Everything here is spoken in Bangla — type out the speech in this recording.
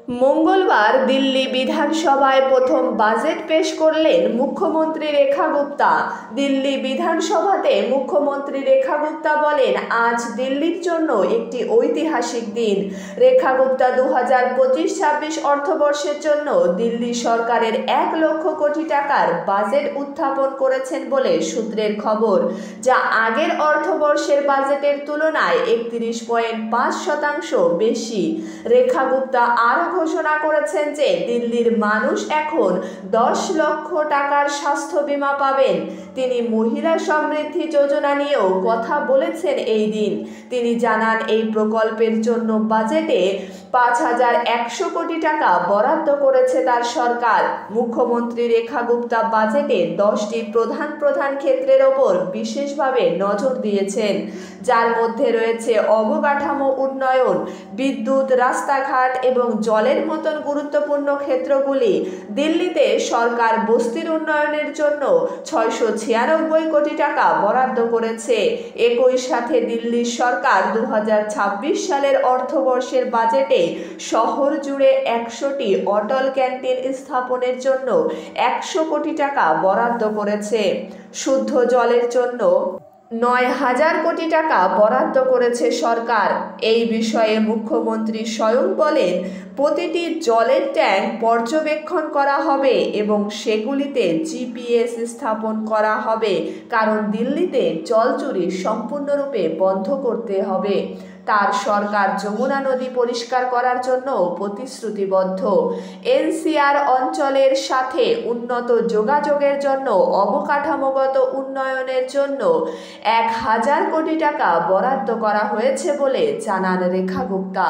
মঙ্গলবার দিল্লি বিধানসভায় প্রথম বাজেট পেশ করলেন মুখ্যমন্ত্রী রেখা গুপ্তা। দিল্লি বিধানসভাতে মুখ্যমন্ত্রী রেখা গুপ্তা বলেন, আজ দিল্লির জন্য একটি ঐতিহাসিক দিন। রেখা গুপ্তা 2025-26 অর্থবর্ষের জন্য দিল্লি সরকারের 1 লক্ষ কোটি টাকার বাজেট উত্থাপন করেছেন বলে সূত্রের খবর, যা আগের অর্থবর্ষের বাজেটের তুলনায় 31.5% বেশি। রেখা গুপ্তা আরও ঘোষণা করেছেন যে দিল্লির মানুষ এখন 10 লক্ষ টাকার স্বাস্থ্য বীমা পাবেন। তিনি মহিলা সমৃদ্ধি যোজনা নিয়েও কথা বলেছেন এই দিন। তিনি জানান, এই প্রকল্পের জন্য বাজেটে 5100 কোটি টাকা বরাদ্দ করেছে তার সরকার। মুখ্যমন্ত্রী রেখা গুপ্তা বাজেটে 10টি প্রধান ক্ষেত্রের ওপর বিশেষভাবে নজর দিয়েছেন, যার মধ্যে রয়েছে অবকাঠামো উন্নয়ন, বিদ্যুৎ, রাস্তাঘাট এবং জলের মতন গুরুত্বপূর্ণ ক্ষেত্রগুলি। দিল্লিতে সরকার বস্তির উন্নয়নের জন্য 696 কোটি টাকা বরাদ্দ করেছে। একই সাথে দিল্লির সরকার 2026 সালের অর্থবর্ষের বাজেটে শহর জুড়ে 100টি অটল ক্যান্টিন স্থাপনের জন্য 100 কোটি টাকা বরাদ্দ করেছে। শুদ্ধ জলের জন্য 9000 কোটি টাকা বরাদ্দ করেছে সরকার। এই বিষয়ে মুখ্যমন্ত্রী স্বয়ং বলেন, প্রতিটি জলের ট্যাঙ্ক পর্যবেক্ষণ করা হবে এবং সেগুলিতে GPS স্থাপন করা হবে, কারণ দিল্লিতে জল চুরি সম্পূর্ণরূপে বন্ধ করতে হবে। তার সরকার যমুনা নদী পরিষ্কার করার জন্য প্রতিশ্রুতিবদ্ধ। NCR অঞ্চলের সাথে উন্নত যোগাযোগের জন্য অবকাঠামোগত উন্নয়নের জন্য 1000 কোটি টাকা বরাদ্দ করা হয়েছে বলে জানান রেখা গুপ্তা।